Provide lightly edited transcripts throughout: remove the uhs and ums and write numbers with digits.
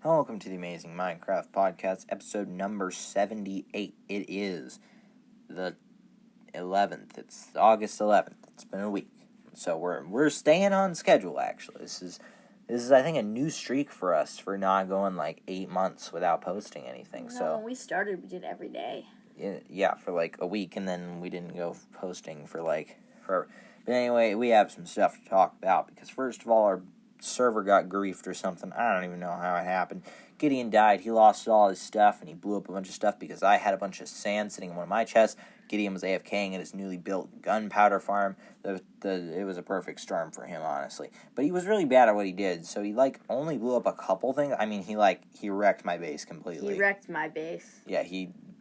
Welcome to the Amazing Minecraft Podcast, episode number 78. It is the 11th. It's August 11th. It's been a week. So we're staying on schedule, actually. This is I think a new streak for us for not going like 8 months without posting anything. No, so when we started, we did every day. Yeah, for like a week, and then we didn't go posting for forever. But anyway, we have some stuff to talk about because first of all, our server got griefed or something. I don't even know how it happened. Gideon died. He lost all his stuff, and he blew up a bunch of stuff because I had a bunch of sand sitting in one of my chests. Gideon was AFKing at his newly built gunpowder farm. It was a perfect storm for him, honestly. But he was really bad at what he did, so he only blew up a couple things. I mean, he wrecked my base completely. He wrecked my base. Yeah,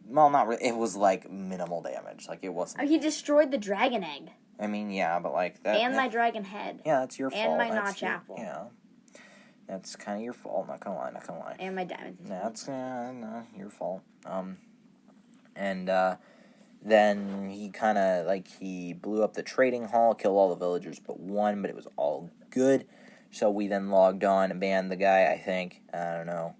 well, not really. It was minimal damage. It wasn't. Oh, he destroyed the dragon egg. I mean, yeah, but that. And my dragon head. Yeah, that's your fault. And my notch apple. Yeah. That's kind of your fault. Not gonna lie. And my diamond. That's your fault. And then he kind of he blew up the trading hall, killed all the villagers but one, but it was all good. So we then logged on and banned the guy. I think I don't know.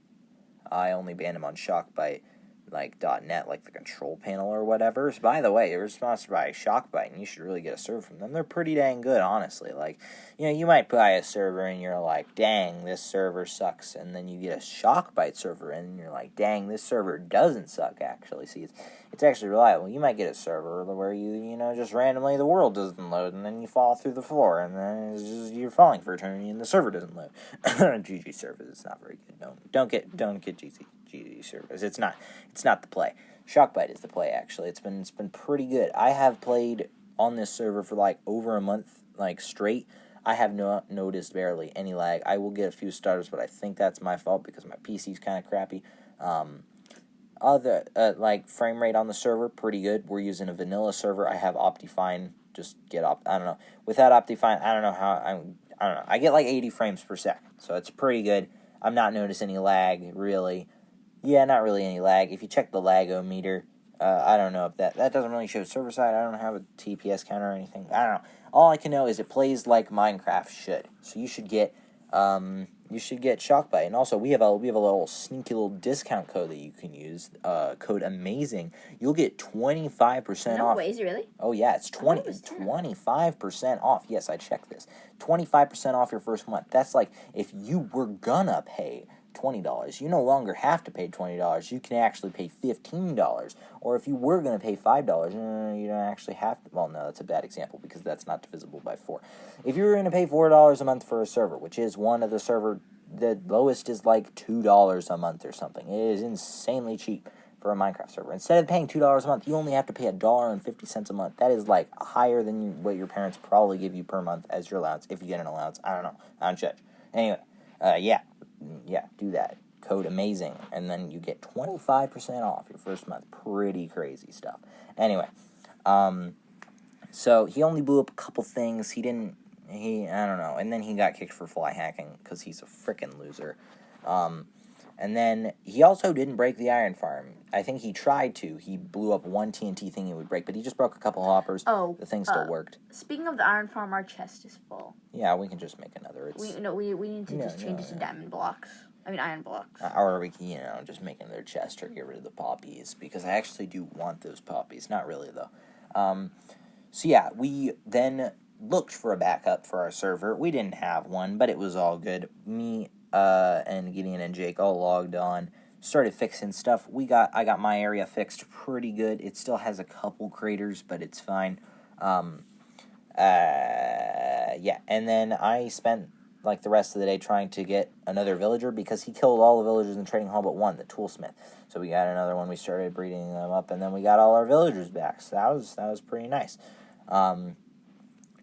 I only banned him on Shockbite. .net, the control panel or whatever. So, by the way, it was sponsored by Shockbite, and you should really get a server from them. They're pretty dang good, honestly. You might buy a server, and you're like, dang, this server sucks, and then you get a Shockbite server, and you're like, dang, this server doesn't suck, actually. See, it's actually reliable. You might get a server where just randomly the world doesn't load, and then you fall through the floor, and then it's just you're falling for eternity, and the server doesn't load. GG servers, it's not very good. Don't get GG servers. It's not the play. Shockbite is the play, actually. It's been pretty good. I have played on this server for over a month straight. I have not noticed barely any lag. I will get a few stutters, but I think that's my fault because my PC's kind of crappy. Frame rate on the server, pretty good. We're using a vanilla server. I have Optifine. Just get I don't know. Without Optifine, I don't know how I don't know. I get 80 frames per second, so it's pretty good. I'm not noticing any lag, really. Yeah, not really any lag. If you check the lagometer, I don't know if that doesn't really show server side. I don't have a TPS counter or anything. I don't know. All I can know is it plays like Minecraft should. So you should get Shockbite. And also we have a little sneaky little discount code that you can use. Code AMAZING. You'll get 25% off. No way, is it really? Oh yeah, it's 25% off. Yes, I checked this. 25% off your first month. That's if you were gonna pay $20. You no longer have to pay $20. You can actually pay $15. Or if you were going to pay $5, you don't actually have to. Well, no, that's a bad example because that's not divisible by 4. If you were going to pay $4 a month for a server, which is one of the server, the lowest is $2 a month or something. It is insanely cheap for a Minecraft server. Instead of paying $2 a month, you only have to pay $1.50 a month. That is higher than what your parents probably give you per month as your allowance, if you get an allowance. I don't know. I don't judge. Anyway, yeah, do that. Code AMAZING, and then you get 25% off your first month. Pretty crazy stuff. Anyway, so he only blew up a couple things. I don't know, and then he got kicked for fly hacking because he's a frickin' loser. And then he also didn't break the iron farm. I think he tried to. He blew up one TNT thing he would break, but he just broke a couple hoppers. Oh, the thing still worked. Speaking of the iron farm, our chest is full. Yeah, we can just make another. We need to change it to diamond blocks. I mean iron blocks. Or we can, just make another chest or get rid of the poppies because I actually do want those poppies. Not really though. So yeah, we then looked for a backup for our server. We didn't have one, but it was all good. Me and Gideon and Jake all logged on, started fixing stuff. I got my area fixed pretty good. It still has a couple craters, but it's fine. Yeah, and then I spent the rest of the day trying to get another villager because he killed all the villagers in the trading hall but one, the toolsmith. So we got another one. We started breeding them up, and then we got all our villagers back. So that was pretty nice.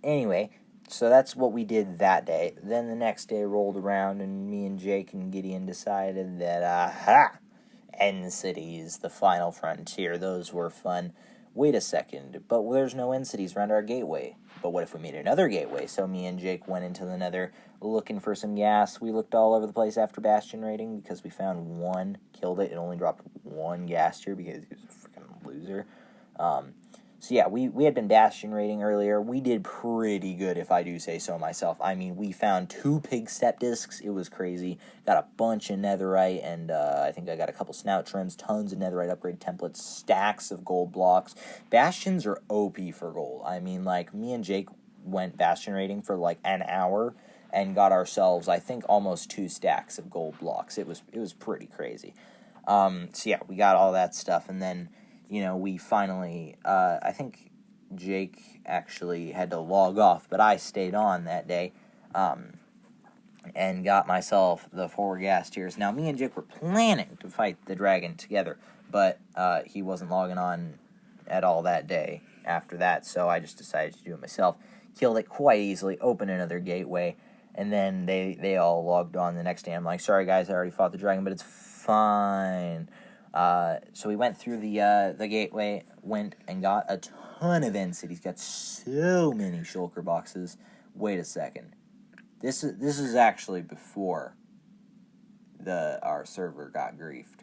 Anyway, so that's what we did that day. Then the next day rolled around, and me and Jake and Gideon decided that, end cities, the final frontier, those were fun. Wait a second, but there's no end cities around our gateway. But what if we made another gateway? So me and Jake went into the nether looking for some gas. We looked all over the place after bastion raiding because we found one, killed it. It only dropped one gas tier because he was a freaking loser. So yeah, we had been bastion raiding earlier. We did pretty good, if I do say so myself. I mean, we found 2 pig step discs. It was crazy. Got a bunch of netherite, and I think I got a couple snout trims, tons of netherite upgrade templates, stacks of gold blocks. Bastions are OP for gold. I mean, like, me and Jake went bastion raiding for like an hour and got ourselves, I think, almost 2 stacks of gold blocks. It was pretty crazy. So yeah, we got all that stuff, and then, we finally, I think Jake actually had to log off, but I stayed on that day, and got myself the 4 gas tiers. Now, me and Jake were planning to fight the dragon together, but he wasn't logging on at all that day after that, so I just decided to do it myself. Killed it quite easily, opened another gateway, and then they all logged on the next day. I'm like, sorry guys, I already fought the dragon, but it's fine. So we went through the gateway, went and got a ton of end cities, got so many shulker boxes. Wait a second. This is actually before our server got griefed.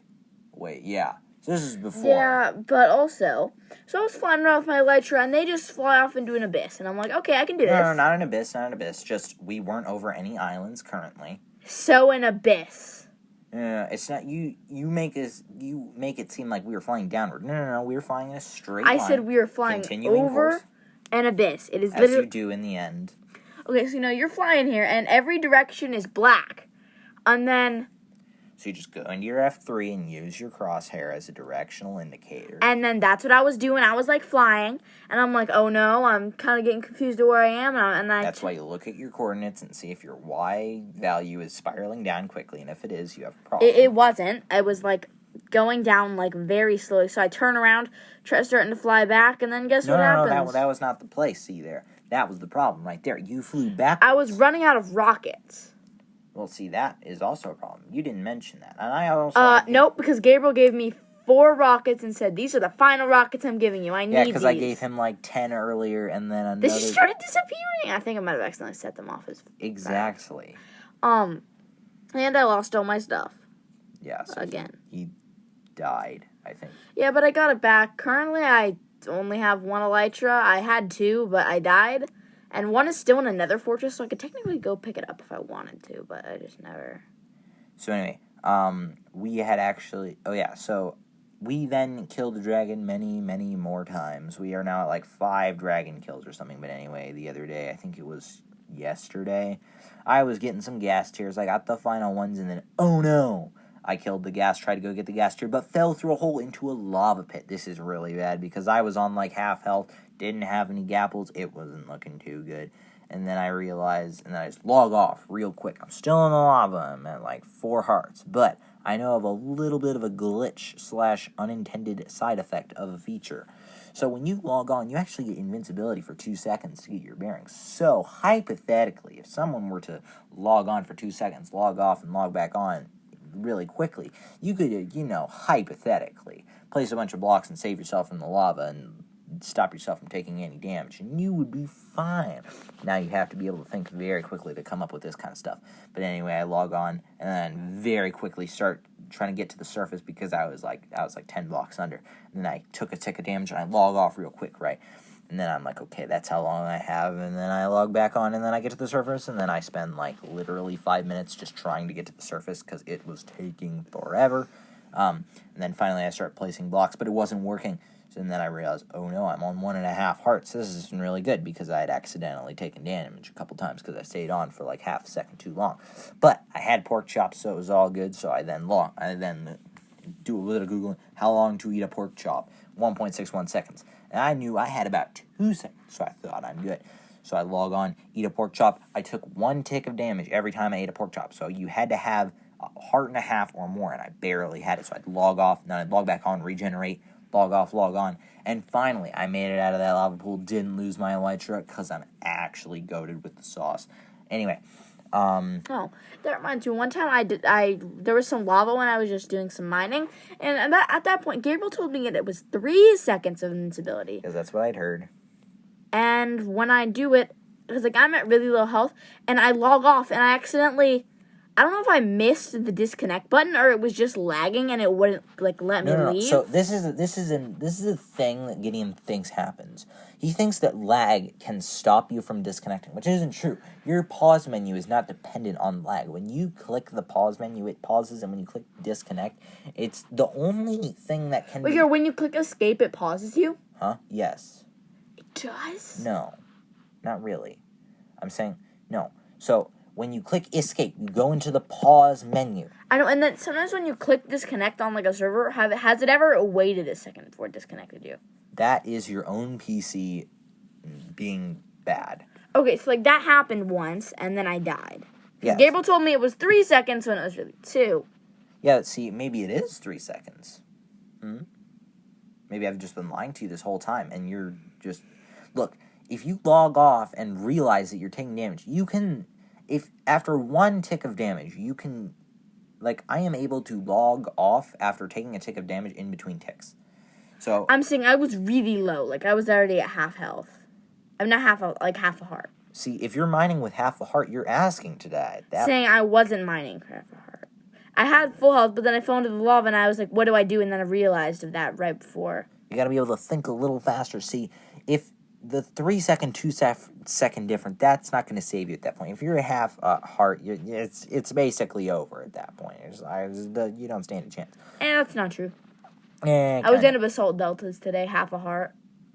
Wait, yeah. So this is before. Yeah, but also, so I was flying around with my elytra, and they just fly off into an abyss, and I'm like, okay, I can do this. No, not an abyss. Just, we weren't over any islands currently. So an abyss. It's not, you make it seem like we were flying downward. No, we were flying in a straight line. I said we were flying over an abyss. It is literally... As you do in the end. Okay, so you're flying here, and every direction is black. And then... So you just go into your F3 and use your crosshair as a directional indicator. And then that's what I was doing. I was, flying, and I'm like, oh no, I'm kind of getting confused to where I am. That's why you look at your coordinates and see if your Y value is spiraling down quickly, and if it is, you have a problem. It wasn't. I was, going down, very slowly. So I turn around, starting to fly back, and then guess what happens? No, that was not the place. See there? That was the problem right there. You flew backwards. I was running out of rockets. Well, see, that is also a problem. You didn't mention that. And I also... Nope, because Gabriel gave me 4 rockets and said, these are the final rockets I'm giving you. I need these. Yeah, because I gave him 10 earlier, and then another... They started disappearing. I think I might have accidentally set them off as... Exactly. And I lost all my stuff. Yeah, so again. He died, I think. Yeah, but I got it back. Currently, I only have 1 elytra. I had 2, but I died. And 1 is still in another fortress, so I could technically go pick it up if I wanted to, but I just never... So anyway, we had actually... Oh yeah, so we then killed the dragon many, many more times. We are now at 5 dragon kills or something, but anyway, the other day, I think it was yesterday, I was getting some gas tiers. I got the final ones, and then, oh no! I killed the gas, tried to go get the gas tier, but fell through a hole into a lava pit. This is really bad, because I was on half health, didn't have any gapples, it wasn't looking too good. And then I realized, and then I just log off real quick. I'm still in the lava, I'm at 4 hearts, but I know of a little bit of a glitch / unintended side effect of a feature. So when you log on, you actually get invincibility for 2 seconds to get your bearings. So hypothetically, if someone were to log on for 2 seconds, log off and log back on really quickly, you could, hypothetically, place a bunch of blocks and save yourself from the lava and stop yourself from taking any damage, and you would be fine. Now you have to be able to think very quickly to come up with this kind of stuff. But anyway, I log on and then very quickly start trying to get to the surface because I was 10 blocks under. And then I took a tick of damage and I log off real quick, right? And then I'm like, okay, that's how long I have. And then I log back on, and then I get to the surface, and then I spend literally 5 minutes just trying to get to the surface because it was taking forever. And then finally I start placing blocks, but it wasn't working. So then I realized, oh no, I'm on 1.5 hearts. This isn't really good because I had accidentally taken damage a couple times because I stayed on for half a second too long. But I had pork chops, so it was all good. So I then do a little Googling. How long to eat a pork chop? 1.61 seconds. And I knew I had about 2 seconds, so I thought I'm good. So I log on, eat a pork chop. I took 1 tick of damage every time I ate a pork chop. So you had to have 1.5 hearts or more, and I barely had it. So I'd log off, then I'd log back on, regenerate, log off, log on. And finally, I made it out of that lava pool, didn't lose my elytra, because I'm actually goated with the sauce. Anyway, Oh, that reminds me. One time there was some lava when I was just doing some mining, and at that point, Gabriel told me that it was 3 seconds of invincibility. Because that's what I'd heard. And when I do it, because I'm at really low health, and I log off, and I accidentally I don't know if I missed the disconnect button or it was just lagging and it wouldn't like let me leave. So this is a thing that Gideon thinks happens. He thinks that lag can stop you from disconnecting, which isn't true. Your pause menu is not dependent on lag. When you click the pause menu, it pauses, and when you click disconnect, it's the only thing that can. Wait, here, when you click escape, it pauses you? Huh? Yes. It does? No, not really. I'm saying no. So when you click escape, you go into the pause menu. I know, and then sometimes when you click disconnect on like a server, has it ever waited a second before it disconnected you? That is your own PC being bad. Okay, so like that happened once, and then I died. Yes. Gabriel told me it was 3 seconds when it was really 2. Yeah, see, maybe it is 3 seconds. Maybe I've just been lying to you this whole time, and you're just... Look, if you log off and realize that you're taking damage, you can... If after 1 tick of damage, you can... Like, I am able to log off after taking a tick of damage in between ticks. So... I'm saying I was really low. Like, I was already at half health. I'm not half a heart. See, if you're mining with half a heart, you're asking to die. Saying I wasn't mining for half a heart. I had full health, but then I fell into the lava, and I was like, what do I do? And then I realized of that right before. You gotta be able to think a little faster. See, if the 3 second, 2 second difference, that's not gonna save you at that point. If you're a half heart, it's basically over at that point. You don't stand a chance. And that's not true. I was in a basalt deltas today, half a heart.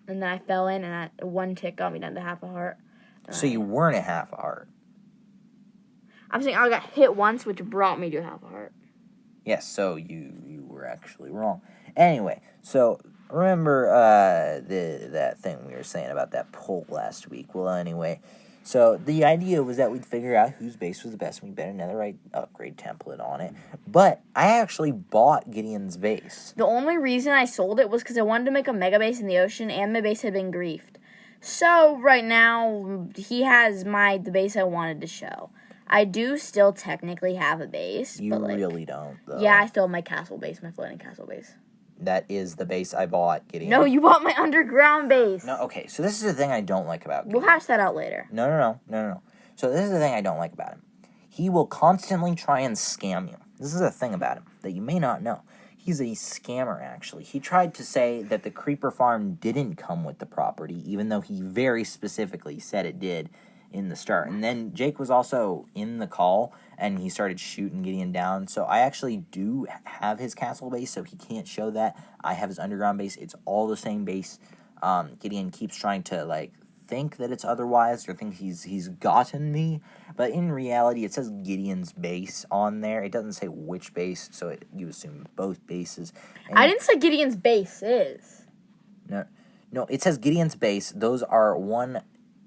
And then I fell in, and 1 tick got me down to half a heart. So you weren't a half a heart. I'm saying I got hit once, which brought me to half a heart. Yes, so you were actually wrong. Anyway, so remember that thing we were saying about that poll last week? Well, anyway, so the idea was that we'd figure out whose base was the best, and we'd bet another upgrade template on it. But I actually bought Gideon's base. The only reason I sold it was because I wanted to make a mega base in the ocean, and my base had been griefed. So right now, he has the base I wanted to show. I do still technically have a base. You but really don't, though. Yeah, I still have my castle base, my floating castle base. That is the base I bought, Gideon. No, you bought my underground base. No, okay, so this is the thing I don't like about Gideon. We'll hash that out later. No. So this is the thing I don't like about him. He will constantly try and scam you. This is a thing about him that you may not know. He's a scammer, actually. He tried to say that the creeper farm didn't come with the property, even though he very specifically said it did in the start. And then Jake was also in the call, and he started shooting Gideon down. So I actually do have his castle base, so he can't show that. I have his underground base. It's all the same base. Gideon keeps trying to, think that it's otherwise or think he's gotten me. But in reality, it says Gideon's base on there. It doesn't say which base, so you assume both bases. And I didn't say Gideon's base is. No, it says Gideon's base. Those are one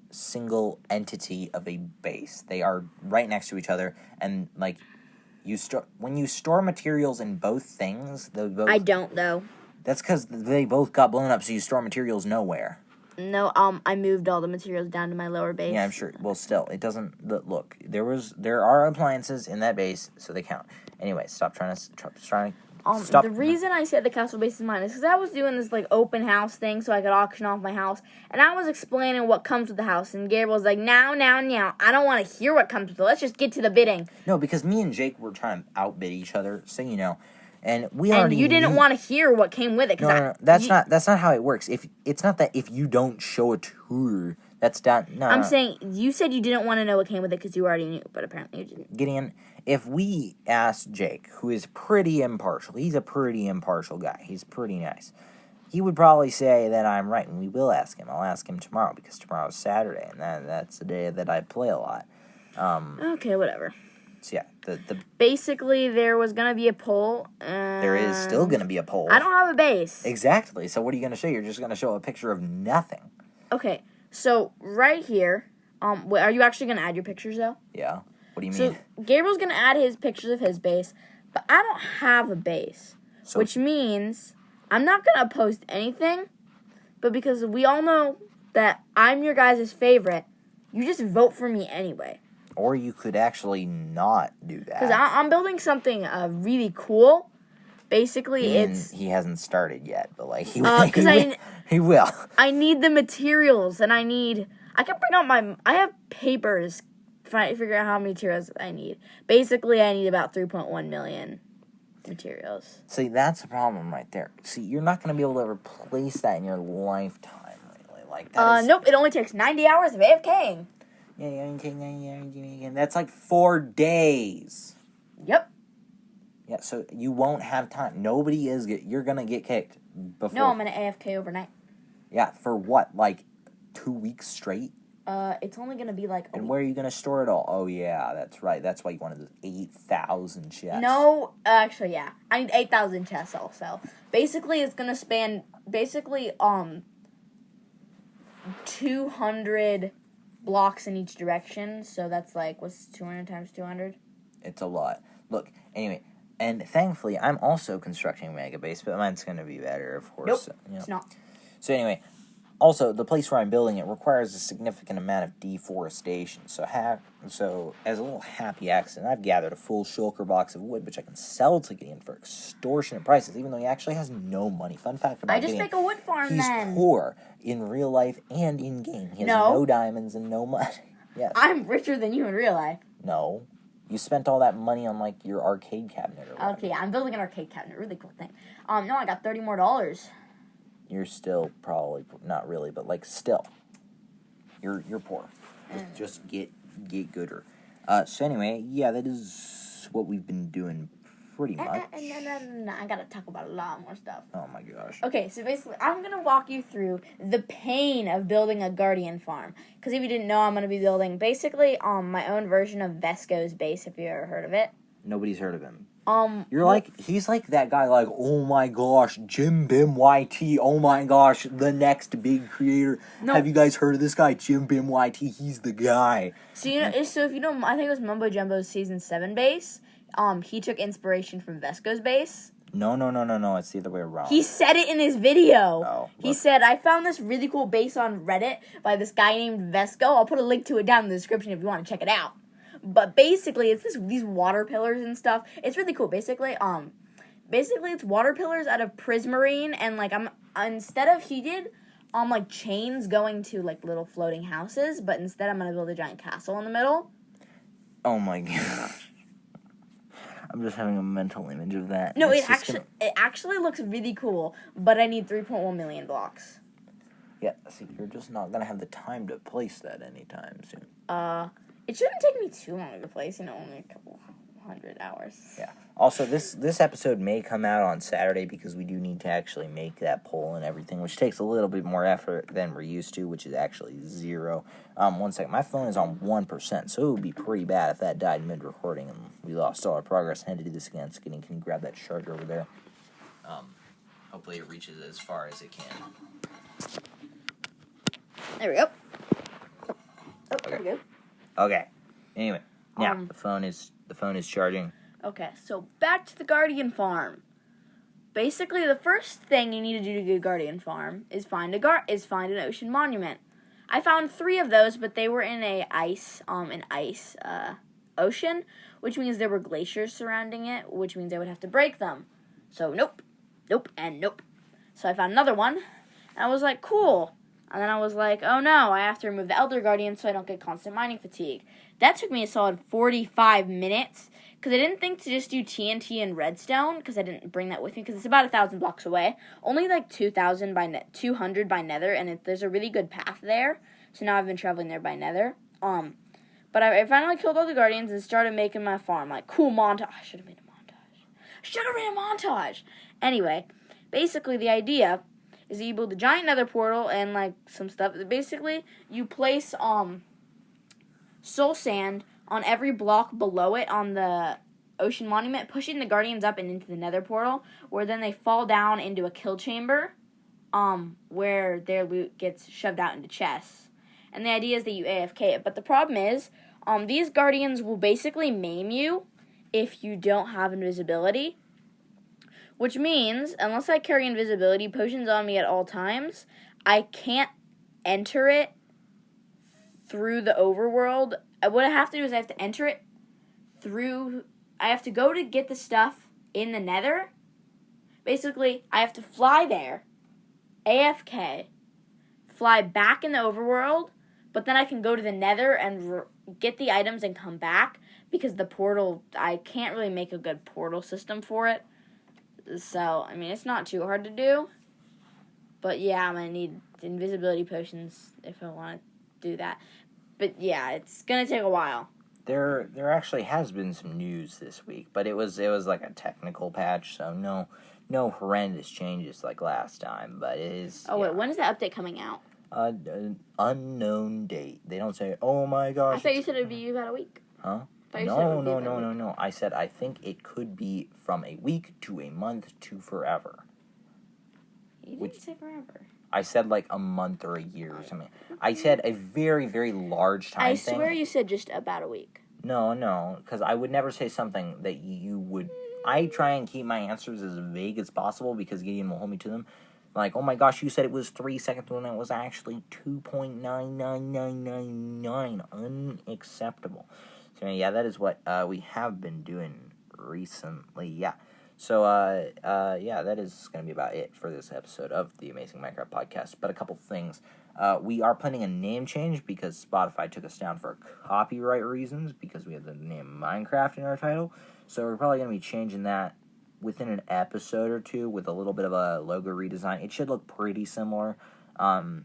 single entity of a base. They are right next to each other, and when you store materials in both things, I don't though. That's because they both got blown up, so you store materials nowhere. No, I moved all the materials down to my lower base. Yeah, I'm sure. Well, still, it doesn't look. There are appliances in that base, so they count. Anyway, stop trying to stop. The reason I said the castle base is mine is because I was doing this open house thing so I could auction off my house, and I was explaining what comes with the house, and Gabriel was like, now, I don't want to hear what comes with it. Let's just get to the bidding. No, because me and Jake were trying to outbid each other, so you know. And you didn't want to hear what came with it. No, that's not how it works. It's not that if you don't show a tour, that's not. No, I'm saying you said you didn't want to know what came with it because you already knew, but apparently you didn't. Gideon, if we asked Jake, who is pretty impartial, he's a pretty impartial guy. He's pretty nice. He would probably say that I'm right, and we will ask him. I'll ask him tomorrow because tomorrow's Saturday, and that's the day that I play a lot. Okay, whatever. So yeah, basically there was gonna be a poll. There is still gonna be a poll. I don't have a base. Exactly. So what are you gonna show? You're just gonna show a picture of nothing. Okay. So right here, are you actually gonna add your pictures though? Yeah. What do you mean? So Gabriel's gonna add his pictures of his base, but I don't have a base, which means I'm not gonna post anything. But because we all know that I'm your guys' favorite, you just vote for me anyway. Or you could actually not do that. Because I'm building something really cool. Basically, he hasn't started yet, but he will. I need the materials, and I can print out I have papers figure out how many materials I need. Basically, I need about 3.1 million materials. See, that's the problem right there. See, you're not going to be able to replace that in your lifetime, really. Like that. Nope. It only takes 90 hours of AFKing. Yeah, that's like 4 days. Yep. Yeah, so you won't have time. You're going to get kicked before. No, I'm going to AFK overnight. Yeah, for what? Like 2 weeks straight? It's only going to be like And where are you going to store it all? Oh, yeah, that's right. That's why you wanted those 8,000 chests. No, actually, yeah. I need 8,000 chests also. Basically, it's going to span, 200 blocks in each direction. So that's like, what's 200 times 200? It's a lot. Look, anyway, and thankfully, I'm also constructing a mega base, but mine's going to be better, of course. Nope, so, it's not. So anyway, also, the place where I'm building it requires a significant amount of deforestation. So as a little happy accident, I've gathered a full shulker box of wood, which I can sell to Gideon for extortionate prices, even though he actually has no money. Fun fact about Gideon. I just make a wood farm he's then. poor in real life and in game. He has no diamonds and no money. Yes. I'm richer than you in real life. No. You spent all that money on, like, your arcade cabinet or whatever. Okay, I'm building an arcade cabinet. Really cool thing. No, I got $30 more. You're still probably not really, but like still, you're poor. Just get gooder. So anyway, yeah, that is what we've been doing pretty much. No, I gotta talk about a lot more stuff. Oh my gosh. Okay, so basically, I'm gonna walk you through the pain of building a guardian farm. Because if you didn't know, I'm gonna be building basically my own version of Vesco's base. If you ever heard of it. Nobody's heard of him. He's like that guy, like, oh my gosh, Jim Bim YT, oh my gosh, the next big creator. No. Have you guys heard of this guy, Jim Bim YT? He's the guy. So, if you know, I think it was Mumbo Jumbo's Season 7 base. He took inspiration from Vesco's base. No, it's the other way around. He said it in his video. Oh, he said, I found this really cool base on Reddit by this guy named Vesco. I'll put a link to it down in the description if you want to check it out. But basically, it's these water pillars and stuff. It's really cool. Basically, it's water pillars out of prismarine, and like he did like chains going to like little floating houses, but instead I'm gonna build a giant castle in the middle. Oh my gosh. I'm just having a mental image of that. No, it actually looks really cool, but I need 3.1 million blocks. Yeah, see, you're just not gonna have the time to place that anytime soon. It shouldn't take me too long to place, only a couple 100 hours. Yeah. Also, this episode may come out on Saturday because we do need to actually make that poll and everything, which takes a little bit more effort than we're used to, which is actually 0. 1 second. My phone is on 1%, so it would be pretty bad if that died mid-recording and we lost all our progress. I had to do this again. Skinny, can you grab that charger over there? Hopefully it reaches as far as it can. There we go. Oh, okay. There we go. Okay. Anyway, now the phone is charging. Okay, so back to the Guardian Farm. Basically, the first thing you need to do to get a Guardian Farm is find an ocean monument. I found 3 of those, but they were in an ice ocean, which means there were glaciers surrounding it, which means I would have to break them. So nope, and nope. So I found another one, and I was like, cool. And then I was like, oh no, I have to remove the Elder Guardian so I don't get constant mining fatigue. That took me a solid 45 minutes, because I didn't think to just do TNT and redstone, because I didn't bring that with me, because it's about 1,000 blocks away. Only like 200 by nether, and there's a really good path there. So now I've been traveling there by nether. But I finally killed all the Guardians and started making my farm. Like, cool montage. I should have made a montage. Anyway, basically the idea is that you build a giant nether portal and, like, some stuff. Basically, you place, soul sand on every block below it on the ocean monument, pushing the Guardians up and into the nether portal, where then they fall down into a kill chamber, where their loot gets shoved out into chests. And the idea is that you AFK it. But the problem is, these Guardians will basically maim you if you don't have invisibility. Which means, unless I carry invisibility potions on me at all times, I can't enter it through the overworld. What I have to do is I have to enter it through... I have to go to get the stuff in the nether. Basically, I have to fly there, AFK, fly back in the overworld, but then I can go to the nether and get the items and come back, because the portal, I can't really make a good portal system for it. So, I mean, it's not too hard to do. But yeah, I'm going to need invisibility potions if I want to do that. But yeah, it's going to take a while. There actually has been some news this week, but it was like a technical patch, so no horrendous changes like last time, but it is... Oh, wait, when is the update coming out? An unknown date. They don't say, oh my gosh. I thought you said it would be about a week. Huh? No. I said I think it could be from a week to a month to forever. You didn't say forever. I said like a month or a year or something. I said a very, very large time thing. I swear you said just about a week. No, because I would never say something that you would... I try and keep my answers as vague as possible because Gideon will hold me to them. Like, oh my gosh, you said it was 3 seconds when it was actually 2.99999. Unacceptable. So, yeah, that is what we have been doing recently. Yeah. So, yeah, that is going to be about it for this episode of the Amazing Minecraft Podcast. But a couple things. We are planning a name change because Spotify took us down for copyright reasons because we have the name Minecraft in our title. So we're probably going to be changing that within an episode or two with a little bit of a logo redesign. It should look pretty similar. So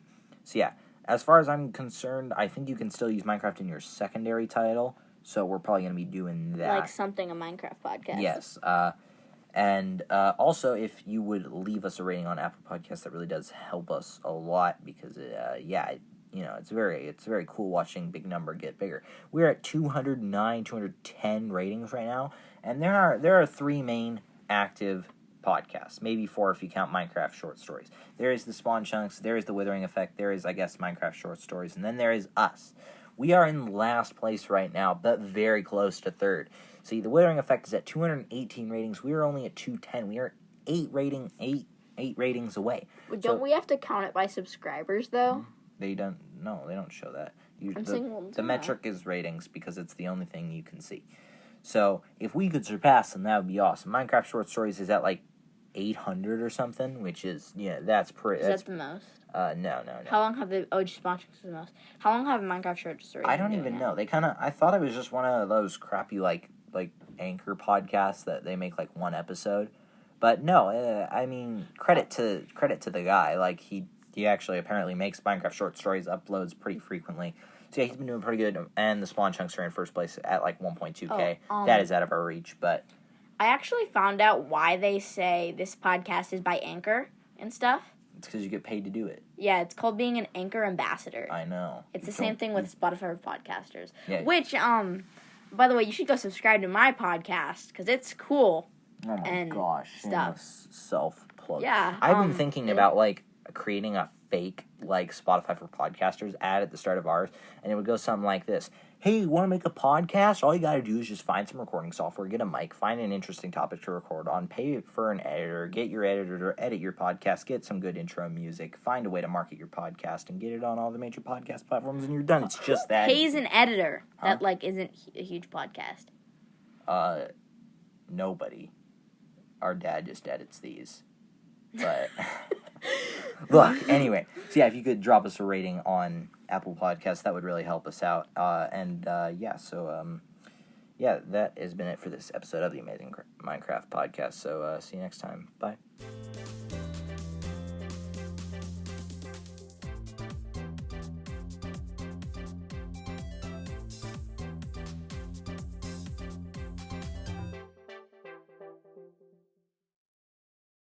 yeah, as far as I'm concerned, I think you can still use Minecraft in your secondary title. So we're probably going to be doing that. Like something a Minecraft podcast. Yes. And also, if you would leave us a rating on Apple Podcasts, that really does help us a lot because, it's very cool watching big number get bigger. We're at 209, 210 ratings right now, and there are 3 main active podcasts, maybe 4 if you count Minecraft short stories. There is the Spawn Chunks, there is the Withering Effect, there is, I guess, Minecraft short stories, and then there is us. We are in last place right now, but very close to third. See, the Withering Effect is at 218 ratings. We are only at 210. We are 8 ratings away. Well, don't we have to count it by subscribers, though? They don't show that. The no. metric is ratings because it's the only thing you can see. So, if we could surpass them, that would be awesome. Minecraft Short Stories is at, like, 800 or something, which is, that's pretty... Is that the most? No. How long have the OG Spontrix the most? How long have Minecraft Short Stories I don't even know. They I thought it was just one of those crappy, like Anchor podcasts that they make, like, one episode. But no, I mean, credit to the guy. Like, he actually apparently makes Minecraft Short Stories, uploads pretty frequently. So yeah, he's been doing pretty good, and the Spawn Chunks are in first place at like 1.2K. That is out of our reach, but... I actually found out why they say this podcast is by Anchor and stuff. It's because you get paid to do it. Yeah, it's called being an Anchor ambassador. I know. It's the same thing with Spotify for podcasters. Yeah. Which, by the way, you should go subscribe to my podcast, because it's cool. Oh my gosh. Stuff. Self-plug. Yeah. I've been thinking about, like, creating a fake, like, Spotify for podcasters ad at the start of ours, and it would go something like this. Hey, you want to make a podcast? All you got to do is just find some recording software, get a mic, find an interesting topic to record on, pay for an editor, get your editor to edit your podcast, get some good intro music, find a way to market your podcast, and get it on all the major podcast platforms, and you're done. It's just that. Pays an editor that, like, isn't a huge podcast. Nobody. Our dad just edits these. But... Look, anyway, so yeah, if you could drop us a rating on Apple Podcasts, that would really help us out. That has been it for this episode of the Amazing Minecraft Podcast. So, see you next time. Bye.